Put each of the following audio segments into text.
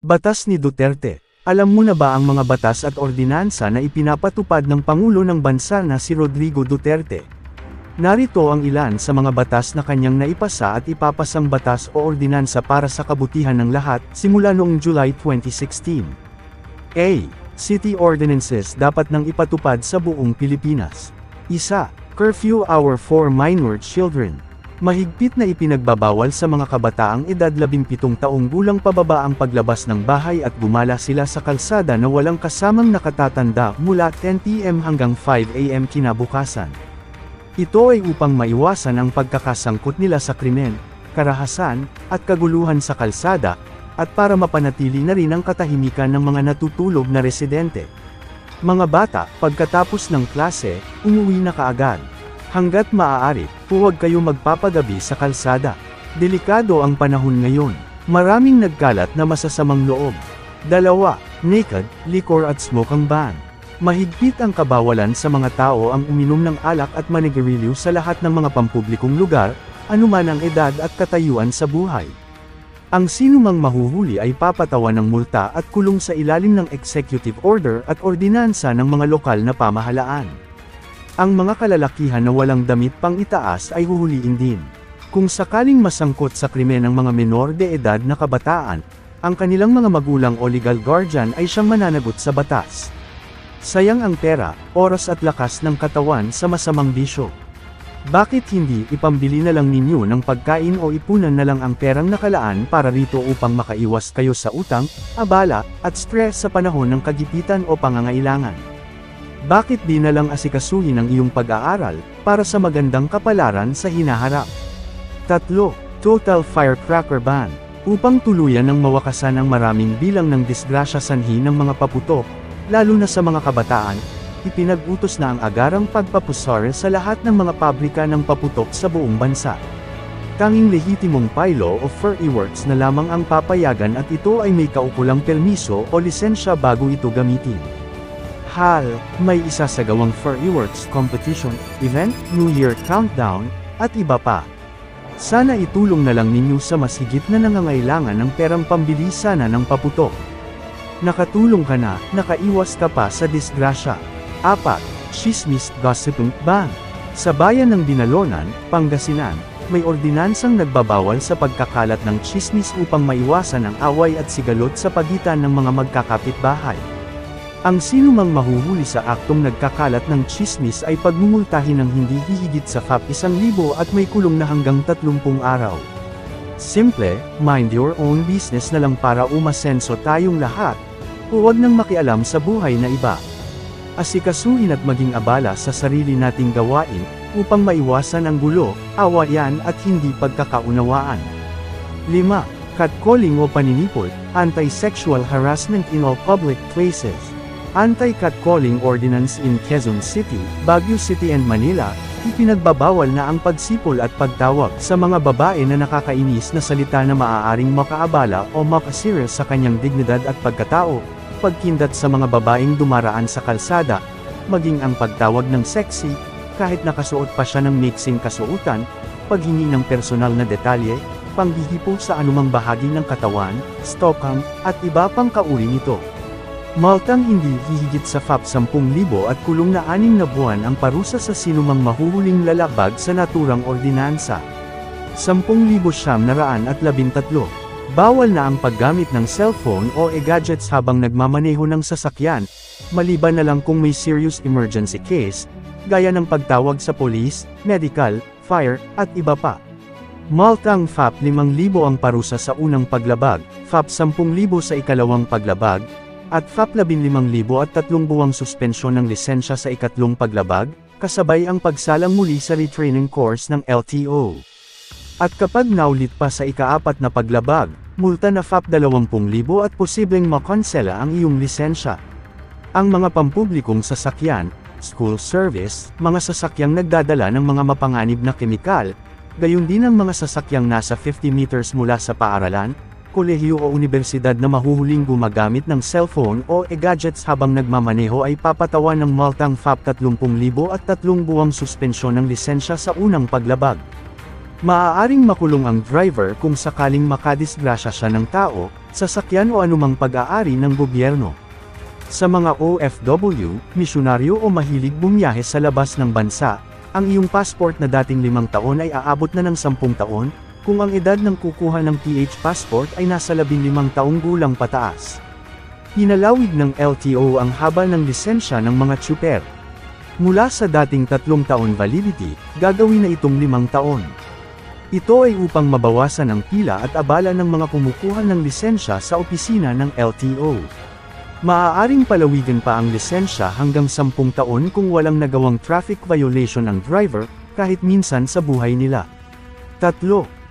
Batas ni Duterte. Alam mo na ba ang mga batas at ordinansa na ipinapatupad ng Pangulo ng Bansa na si Rodrigo Duterte? Narito ang ilan sa mga batas na kanyang naipasa at ipapasang batas o ordinansa para sa kabutihan ng lahat, simula noong July 2016. A. City ordinances dapat nang ipatupad sa buong Pilipinas. 1. Curfew hour for minor children. Mahigpit na ipinagbabawal sa mga kabataang edad 17 taong gulang pababa ang paglabas ng bahay at gumala sila sa kalsada na walang kasamang nakatatanda mula 10 PM hanggang 5 AM kinabukasan. Ito ay upang maiwasan ang pagkakasangkot nila sa krimen, karahasan, at kaguluhan sa kalsada, at para mapanatili na rin ang katahimikan ng mga natutulog na residente. Mga bata, pagkatapos ng klase, umuwi na kaagad. Hanggat maaari, huwag kayo magpapagabi sa kalsada. Delikado ang panahon ngayon. Maraming nagkalat na masasamang loob. 2. Naked, liquor at smoke ban. Mahigpit ang kabawalan sa mga tao ang uminom ng alak at manigarilyo sa lahat ng mga pampublikong lugar, anuman ang edad at katayuan sa buhay. Ang sinumang mahuhuli ay papatawan ng multa at kulong sa ilalim ng executive order at ordinansa ng mga lokal na pamahalaan. Ang mga kalalakihan na walang damit pang itaas ay huhuliin din. Kung sakaling masangkot sa krimen ng mga menor de edad na kabataan, ang kanilang mga magulang o legal guardian ay siyang mananagot sa batas. Sayang ang pera, oras at lakas ng katawan sa masamang bisyo. Bakit hindi ipambili na lang ninyo ng pagkain o ipunan na lang ang perang nakalaan para rito upang makaiwas kayo sa utang, abala, at stress sa panahon ng kagipitan o pangangailangan? Bakit di na lang asikasuhin ang iyong pag-aaral, para sa magandang kapalaran sa hinaharap? 3. Total firecracker ban. Upang tuluyan ng mawakasan ang maraming bilang ng disgrasya sanhi ng mga paputok, lalo na sa mga kabataan, ipinag-utos na ang agarang pagpapusar sa lahat ng mga pabrika ng paputok sa buong bansa. Tanging lehitimong pylo o fireworks na lamang ang papayagan at ito ay may kaukulang permiso o lisensya bago ito gamitin. Hal, may isasagawang fireworks competition, event, New Year countdown, at iba pa. Sana itulong na lang ninyo sa mas higit na nangangailangan ng perang pambili sana ng paputok. Nakatulong ka na, nakaiwas ka pa sa disgrasya. 4. Chismis gossip ban. Sa bayan ng Binalonan, Pangasinan, may ordinansang nagbabawal sa pagkakalat ng chismis upang maiwasan ang away at sigalot sa pagitan ng mga magkakapitbahay. Ang sinumang mahuhuli sa aktong nagkakalat ng chismis ay pagmumultahin ng hindi hihigit sa FAP 1,000 at may kulong na hanggang 30 araw. Simple, mind your own business na lang para umasenso tayong lahat, huwag nang makialam sa buhay na iba. Asikasuhin at maging abala sa sarili nating gawain, upang maiwasan ang gulo, awayan at hindi pagkakaunawaan. 5. Catcalling o paninipot, anti-sexual harassment in all public places. Anti-catcalling ordinance in Quezon City, Baguio City and Manila, ipinagbabawal na ang pagsipol at pagtawag sa mga babae na nakakainis na salita na maaaring makaabala o makasira sa kanyang dignidad at pagkatao, pagkindat sa mga babaeng dumaraan sa kalsada, maging ang pagtawag ng sexy, kahit nakasuot pa siya ng mixing kasuotan, paghingi ng personal na detalye, panghihipo sa anumang bahagi ng katawan, stalking, at iba pang kauri nito. Maltang hindi hihigit sa FAP 10,000 at kulong na 6 na buwan ang parusa sa sinumang mahuhuling lalabag sa naturang ordinansa. 10,913. Bawal na ang paggamit ng cellphone o e-gadgets habang nagmamaneho ng sasakyan, maliban na lang kung may serious emergency case, gaya ng pagtawag sa police, medical, fire, at iba pa. Maltang FAP 5,000 ang parusa sa unang paglabag, FAP 10,000 sa ikalawang paglabag, at FAP 15,000 at 3 buwang suspensyon ng lisensya sa ikatlong paglabag, kasabay ang pagsalang muli sa retraining course ng LTO. At kapag naulit pa sa ika-4 na paglabag, multa na FAP 20,000 at posibleng makonsela ang iyong lisensya. Ang mga pampublikong sasakyan, school service, mga sasakyang nagdadala ng mga mapanganib na kemikal, gayon din ang mga sasakyang nasa 50 meters mula sa paaralan, kolehiyo o unibersidad na mahuhuling gumagamit ng cellphone o e-gadgets habang nagmamaneho ay papatawan ng multang FAP 30,000 at 3 buwang suspensyon ng lisensya sa unang paglabag. Maaaring makulong ang driver kung sakaling makadisgrasya siya ng tao, sasakyan o anumang pag-aari ng gobyerno. Sa mga OFW, misyonaryo o mahilig bumiyahe sa labas ng bansa, ang iyong passport na dating 5 taon ay aabot na ng 10 taon, kung ang edad ng kukuha ng PH passport ay nasa 15 taong gulang pataas. Hinalawig ng LTO ang haba ng lisensya ng mga tsuper. Mula sa dating 3 taon validity, gagawin na itong 5 taon. Ito ay upang mabawasan ang pila at abala ng mga kumukuha ng lisensya sa opisina ng LTO. Maaaring palawigan pa ang lisensya hanggang 10 taon kung walang nagawang traffic violation ang driver, kahit minsan sa buhay nila. 3.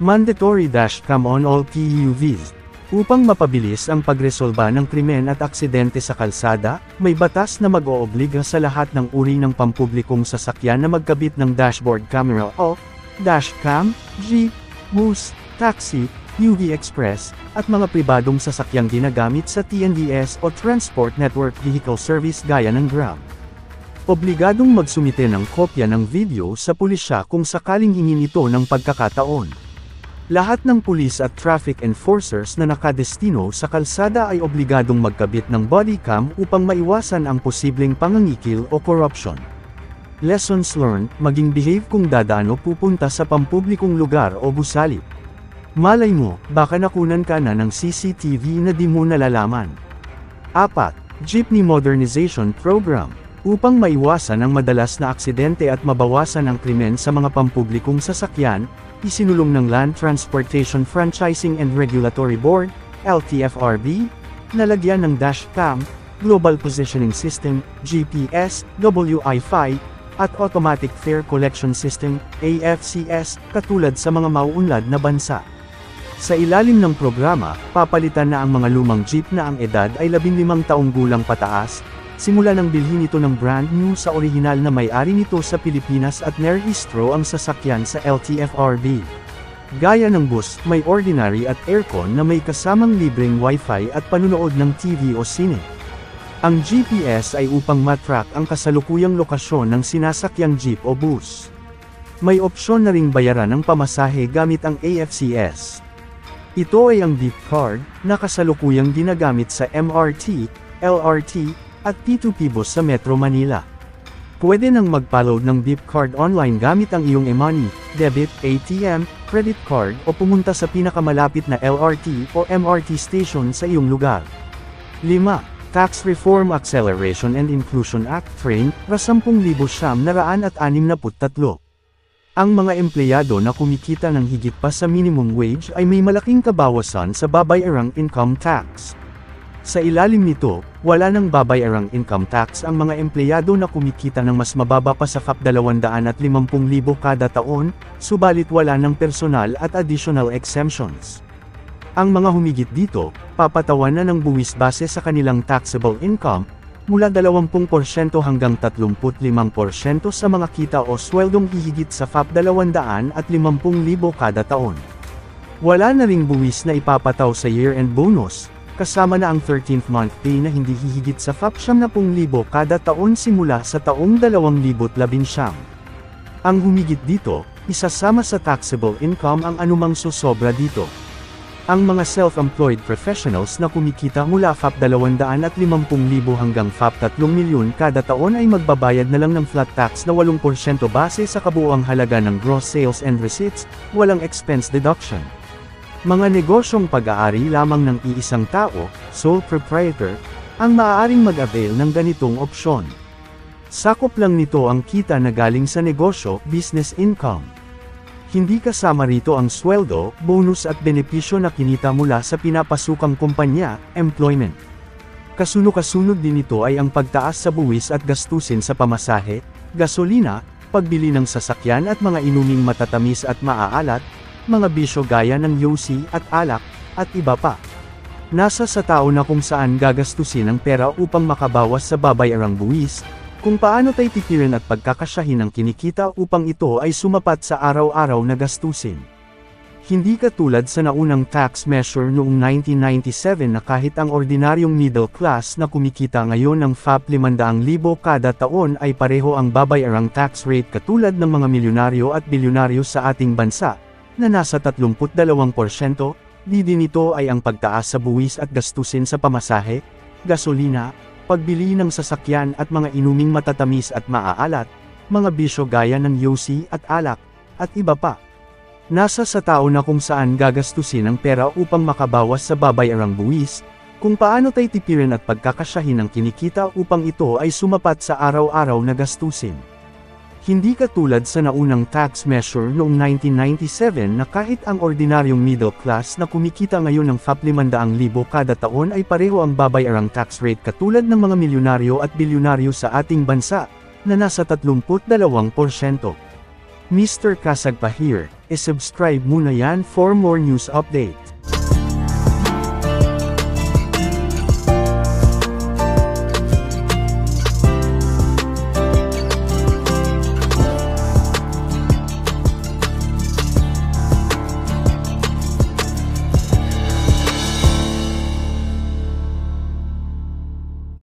Mandatory dashcam on all PUVs. Upang mapabilis ang pagresolba ng krimen at aksidente sa kalsada, may batas na mag-oobliga sa lahat ng uri ng pampublikong sasakyan na magkabit ng dashboard camera o dashcam, jeep, bus, taxi, UV Express, at mga pribadong sasakyang ginagamit sa TNVS o Transport Network Vehicle Service gaya ng Grab. Obligadong magsumite ng kopya ng video sa pulisya kung sakaling hingin ito ng pagkakataon. Lahat ng pulis at traffic enforcers na nakadestino sa kalsada ay obligadong magkabit ng bodycam upang maiwasan ang posibleng pangangikil o corruption. Lessons learned, maging behave kung dadaan o pupunta sa pampublikong lugar o gusali. Malay mo, baka nakunan ka na ng CCTV na di mo nalalaman. 4. Jeepney Modernization Program. Upang maiwasan ang madalas na aksidente at mabawasan ang krimen sa mga pampublikong sasakyan, isinulong ng Land Transportation Franchising and Regulatory Board, LTFRB, na lagyan ng dashcam, Global Positioning System, GPS, Wi-Fi, at Automatic Fare Collection System, AFCS, katulad sa mga mauunlad na bansa. Sa ilalim ng programa, papalitan na ang mga lumang jeep na ang edad ay 15 taong gulang pataas, simula nang bilhin ito ng brand new sa orihinal na may-ari nito sa Pilipinas at nerehistro ang sasakyan sa LTFRB. Gaya ng bus, may ordinary at aircon na may kasamang libreng Wi-Fi at panunood ng TV o sine. Ang GPS ay upang matrack ang kasalukuyang lokasyon ng sinasakyang jeep o bus. May opsyon na ring bayaran ang pamasahe gamit ang AFCS. Ito ay ang Beep Card, na kasalukuyang ginagamit sa MRT, LRT, at P2P bus sa Metro Manila. Pwede nang mag-upload ng Beep Card online gamit ang iyong e-money, debit, ATM, credit card o pumunta sa pinakamalapit na LRT o MRT station sa iyong lugar. 5. Tax Reform Acceleration and Inclusion Act, TRAIN, ra10,963. Ang mga empleyado na kumikita ng higit pa sa minimum wage ay may malaking kabawasan sa babayarang income tax. Sa ilalim nito, wala nang babayarang income tax ang mga empleyado na kumikita ng mas mababa pa sa FAP 250,000 kada taon, subalit wala ng personal at additional exemptions. Ang mga humigit dito, papatawan na ng buwis base sa kanilang taxable income, mula 20% hanggang 35% sa mga kita o sweldong hihigit sa FAP 250,000 kada taon. Wala na ring buwis na ipapataw sa year-end bonus, kasama na ang 13th month pay na hindi hihigit sa FAP 70,000 kada taon simula sa taong 2019. Ang humigit dito, isasama sa taxable income ang anumang susobra dito. Ang mga self-employed professionals na kumikita mula FAP 250,000 hanggang FAP 3 milyon kada taon ay magbabayad na lang ng flat tax na 8% base sa kabuuang halaga ng gross sales and receipts, walang expense deduction. Mga negosyong pag-aari lamang ng iisang tao, sole proprietor, ang maaaring mag-avail ng ganitong opsyon. Sakop lang nito ang kita na galing sa negosyo, business income. Hindi kasama rito ang sweldo, bonus at benepisyo na kinita mula sa pinapasukang kumpanya, employment. Kasunod-kasunod din ito ay ang pagtaas sa buwis at gastusin sa pamasahe, gasolina, pagbili ng sasakyan at mga inuming matatamis at maaalat, mga bisyo gaya ng yosi at alak, at iba pa. Nasa sa tao na kung saan gagastusin ang pera upang makabawas sa babayarang buwis, kung paano tayo titirin at pagkakasyahin ang kinikita upang ito ay sumapat sa araw-araw na gastusin. Hindi katulad sa naunang tax measure noong 1997 na kahit ang ordinaryong middle class na kumikita ngayon ng FAP 500,000 kada taon ay pareho ang babayarang tax rate katulad ng mga milyonaryo at bilyonaryo sa ating bansa, na nasa 32%, Di din ito ay ang pagtaas sa buwis at gastusin sa pamasahe, gasolina, pagbili ng sasakyan at mga inuming matatamis at maaalat, mga bisyo gaya ng yosi at alak, at iba pa. Nasa sa tao na kung saan gagastusin ang pera upang makabawas sa babayarang buwis, kung paano tayo tipirin at pagkakasyahin ang kinikita upang ito ay sumapat sa araw-araw na gastusin. Hindi katulad sa naunang tax measure noong 1997 na kahit ang ordinaryong middle class na kumikita ngayon ng 500,000 kada taon ay pareho ang babayarang tax rate katulad ng mga milyonaryo at bilyonaryo sa ating bansa, na nasa 32%. Mr. Kasagpa here, subscribe muna yan for more news updates.